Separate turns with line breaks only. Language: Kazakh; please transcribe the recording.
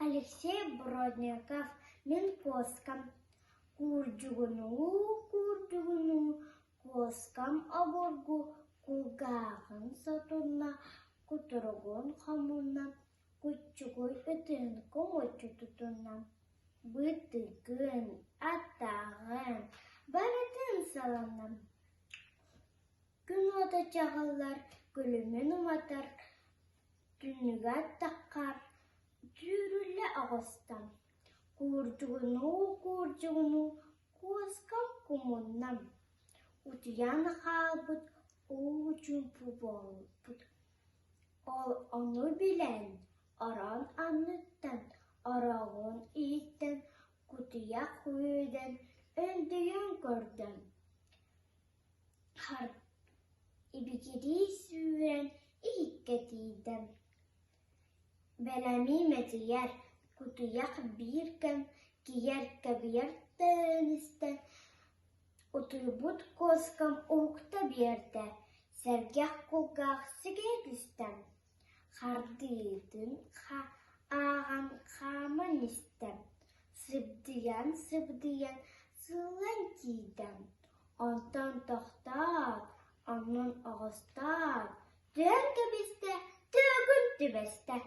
Алексей Бродников, мен коскам. Курджугуну, коскам аборгу, кулгағын сатуна, кутургун хамуна, кучугуй ütін комочу тұтуна. Бытыгын, атағын, барытын саланам. Күн ота чағалар, күлімен ұматар, түнігі аттаққар, түрілі ағыстан. Курджугуну, коскам кумуннам. Утиян қалбыт, учумпу болбыт. Ол ону билен, аран анныттан, арағын иттен, кутия күйден, өндіген көрден. Ибикери сүйрен, иккетейден. Бәләми мәтияр, кутияк биркем, кияр кәбиярттен істен. Утырбут коскам уқта берді, сәргәк қолғақ сігер үстен. Хардыдын аған қамын істен. Сыбдыян, сылан кейден. Антан тоқтат, анын ағыстат. Төн көбесті, төгін түбесті.